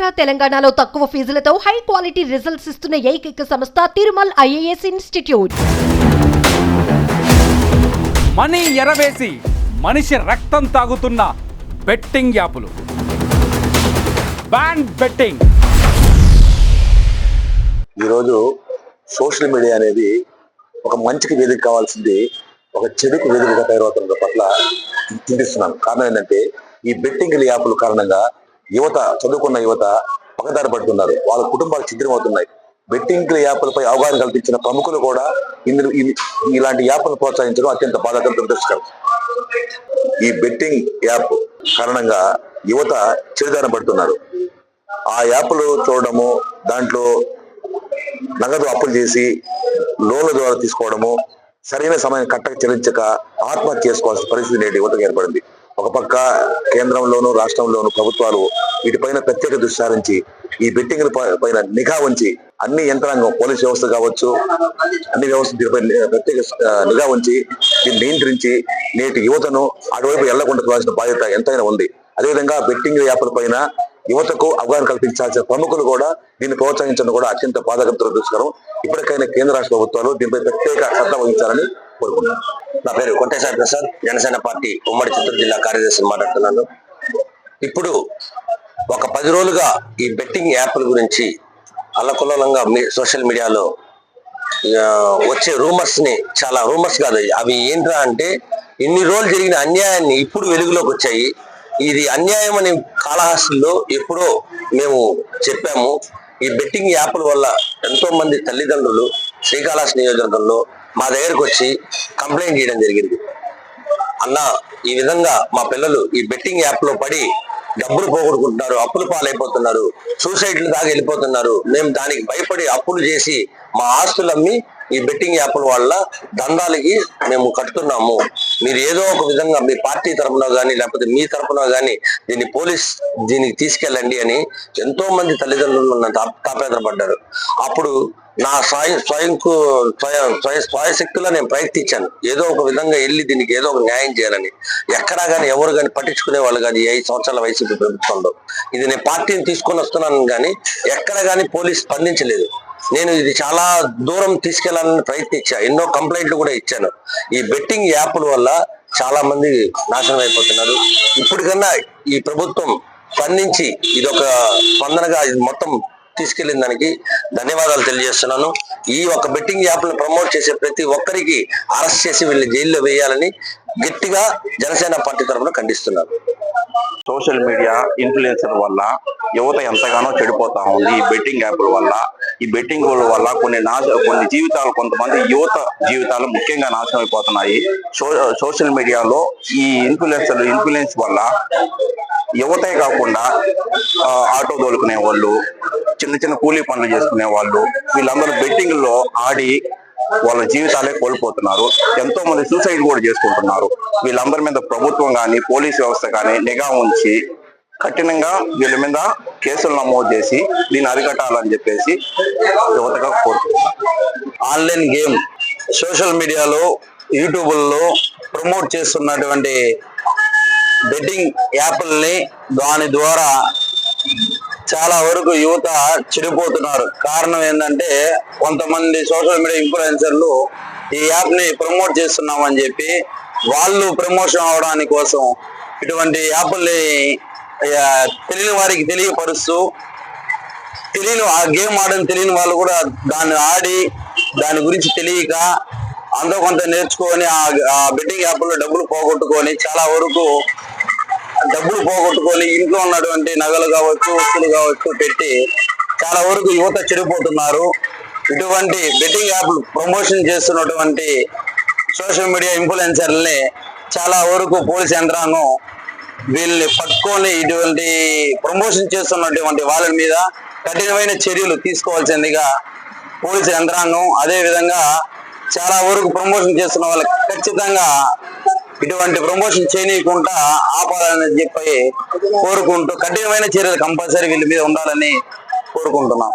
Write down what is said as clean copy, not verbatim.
ఆంధ్ర తెలంగాణలో తక్కువ ఫీజులతో high quality results ఇస్తున్న ఏకైక సంస్థ తిరుమల్ ఐఏఎస్ ఇన్స్టిట్యూట్. మనీ ఎరవేసి మనిషి రక్తం తాగుతున్న బెట్టింగ్ యాపులు. Ban betting. ఈరోజు సోషల్ మీడియా అనేది ఒక మంచికి వేదిక కావాల్సింది ఒక చెడుకు వేదికగా తయారవుతున్న పట్ల చింతిస్తున్నాను. కారణం ఏంటంటే ఈ బెట్టింగ్ యాప్ల కారణంగా యువత, చదువుకున్న యువత పక్కదారి పడుతున్నారు. వాళ్ళ కుటుంబాలు ఛిద్రమవుతున్నాయి. బెట్టింగ్ యాప్లపై అవగాహన కల్పించిన ప్రముఖులు కూడా ఇలాంటి యాప్లను ప్రోత్సహించడం అత్యంత బాధాకరం, దురదృష్టకరం. ఈ బెట్టింగ్ యాప్ కారణంగా యువత చెడుదారి పడుతున్నారు. ఆ యాప్లు చూడడము, దాంట్లో నగదు అప్పులు చేసి లోన్ల ద్వారా తీసుకోవడము, సరైన సమయం కట్టక చెల్లించక ఆత్మహత్య చేసుకోవాల్సిన పరిస్థితి నేటి యువతకు ఏర్పడింది. ఒక పక్క కేంద్రంలోను రాష్ట్రంలోను ప్రభుత్వాలు వీటిపైన ప్రత్యేక దృష్టి సారించి ఈ బెట్టింగ్ పైన నిఘా ఉంచి అన్ని యంత్రాంగం, పోలీస్ వ్యవస్థ కావచ్చు, అన్ని వ్యవస్థ దీనిపై ప్రత్యేక నిఘా ఉంచి దీన్ని నియంత్రించి నేటి యువతను అటువైపు వెళ్లకుండా చూడాల్సిన బాధ్యత ఎంతైనా ఉంది. అదేవిధంగా బెట్టింగ్ యాప్ల పైన యువతకు అవగాహన కల్పించాల్సిన ప్రముఖులు కూడా దీన్ని ప్రోత్సహించడం కూడా అత్యంత బాధాకరం, దురదృష్టకరం. ఇప్పటికైనా కేంద్ర రాష్ట్ర ప్రభుత్వాలు దీనిపై ప్రత్యేక శ్రద్ధ వహించాలని కోరుకుంటున్నాను. నా పేరు కొంటేసారి ప్రసాద్, జనసేన పార్టీ ఉమ్మడి చిత్తూరు జిల్లా కార్యదర్శిని మాట్లాడుతున్నాను. ఇప్పుడు ఒక 10 రోజులుగా ఈ బెట్టింగ్ యాప్ల గురించి అల్లకల్లోలంగా సోషల్ మీడియాలో వచ్చే రూమర్స్ ని, చాలా రూమర్స్ కాదు అవి, ఏంట్రా అంటే ఇన్ని రోజులు జరిగిన అన్యాయాన్ని ఇప్పుడు వెలుగులోకి వచ్చాయి. ఇది అన్యాయం అనే కాళహస్తిలో ఎప్పుడో మేము చెప్పాము. ఈ బెట్టింగ్ యాప్ల వల్ల ఎంతో మంది తల్లిదండ్రులు శ్రీకాళహస్తి నియోజకవర్గంలో మా దగ్గరకు వచ్చి కంప్లైంట్ చేయడం జరిగింది. అన్న, ఈ విధంగా మా పిల్లలు ఈ బెట్టింగ్ యాప్ లో పడి డబ్బులు పోగొట్టుకుంటున్నారు, అప్పులు పాలైపోతున్నారు, సూసైడ్లు దాకా వెళ్ళిపోతున్నారు. మేము దానికి భయపడి అప్పులు చేసి మా ఆస్తులు అమ్మి ఈ బెట్టింగ్ యాప్ల వల్ల దందాలకి మేము కట్టుతున్నాము. మీరు ఏదో ఒక విధంగా మీ పార్టీ తరఫున కానీ లేకపోతే మీ తరఫున కానీ దీనికి తీసుకెళ్ళండి అని ఎంతో మంది తల్లిదండ్రులు తాపేదపడ్డారు. అప్పుడు నా స్వయశక్తిలో నేను ప్రయత్నించాను, ఏదో ఒక విధంగా వెళ్ళి దీనికి ఏదో ఒక న్యాయం చేయాలని. ఎక్కడా కానీ ఎవరు కానీ పట్టించుకునే వాళ్ళు కాదు. 5 సంవత్సరాల వైసీపీ ప్రభుత్వంలో ఇది నేను పార్టీని తీసుకొని వస్తున్నాను కానీ ఎక్కడ కానీ పోలీసు స్పందించలేదు. నేను ఇది చాలా దూరం తీసుకెళ్లాలని ప్రయత్నించా, ఎన్నో కంప్లైంట్లు కూడా ఇచ్చాను. ఈ బెట్టింగ్ యాప్ల వల్ల చాలా మంది నాశనం అయిపోతున్నారు. ఇప్పటికన్నా ఈ ప్రభుత్వం స్పందించి ఇదొక స్పందనగా ఇది మొత్తం తీసుకెళ్లిన దానికి ధన్యవాదాలు తెలియజేస్తున్నాను. ఈ ఒక బెట్టింగ్ యాప్లను ప్రమోట్ చేసే ప్రతి ఒక్కరికి అరెస్ట్ చేసి వీళ్ళని జైల్లో వేయాలని గట్టిగా జనసేన పార్టీ తరఫున ఖండిస్తున్నారు. సోషల్ మీడియా ఇన్ఫ్లుయెన్సర్ వల్ల యువత ఎంతగానో చెడిపోతా ఉంది. ఈ బెట్టింగ్ యాప్ల వల్ల, ఈ బెట్టింగ్ వల్ల కొన్ని జీవితాలు, కొంతమంది యువత జీవితాలు ముఖ్యంగా నాశనం అయిపోతున్నాయి. సోషల్ మీడియాలో ఈ ఇన్ఫ్లుయెన్స్ వల్ల యువతే కాకుండా ఆటో తోలుకునే వాళ్ళు, చిన్న చిన్న కూలీ పనులు చేసుకునే వాళ్ళు, వీళ్ళందరూ బెట్టింగ్ లో ఆడి వాళ్ళ జీవితాలే కోల్పోతున్నారు. ఎంతో మంది సూసైడ్ కూడా చేసుకుంటున్నారు. వీళ్ళందరి మీద ప్రభుత్వం కానీ పోలీస్ వ్యవస్థ కానీ నిఘా ఉంచి కఠినంగా వీళ్ళ మీద కేసులు నమోదు చేసి దీన్ని అరికట్టాలని చెప్పేసి యువతగా కోరుతున్నారు. ఆన్లైన్ గేమ్ సోషల్ మీడియాలో, యూట్యూబ్లో ప్రమోట్ చేస్తున్నటువంటి బెట్టింగ్ యాప్లని, దాని ద్వారా చాలా వరకు యువత చెడిపోతున్నారు. కారణం ఏంటంటే కొంతమంది సోషల్ మీడియా ఇన్ఫ్లుయెన్సర్లు ఈ యాప్ ని ప్రమోట్ చేస్తున్నామని చెప్పి వాళ్ళు ప్రమోషన్ అవడానికి కోసం ఇటువంటి యాప్ని తెలియని వారికి తెలియపరుస్తూ, ఆ గేమ్ ఆడని తెలియని వాళ్ళు కూడా దాన్ని ఆడి దాని గురించి తెలియక అంతో కొంత నేర్చుకొని ఆ బెట్టింగ్ యాప్లో డబ్బులు పోగొట్టుకొని ఇంట్లో ఉన్నటువంటి నగలు కావచ్చు, వస్తువులు కావచ్చు పెట్టి చాలా వరకు యువత చెడిపోతున్నారు. ఇటువంటి బెట్టింగ్ యాప్ ప్రమోషన్ చేస్తున్నటువంటి సోషల్ మీడియా ఇన్ఫ్లుయెన్సర్లని చాలా వరకు పోలీస్ యంత్రాంగం వీళ్ళని పట్టుకొని ఇటువంటి ప్రమోషన్ చేస్తున్నటువంటి వాళ్ళ మీద కఠినమైన చర్యలు తీసుకోవాల్సిందిగా పోలీసు యంత్రాంగం, అదే విధంగా చాలా వరకు ప్రమోషన్ చేస్తున్న వాళ్ళకి ఖచ్చితంగా ఇటువంటి ప్రమోషన్ చేయనీయకుండా ఆపాలని చెప్పి కోరుకుంటూ కఠినమైన చర్యలు కంపల్సరీ వీళ్ళ మీద ఉండాలని కోరుకుంటున్నాం.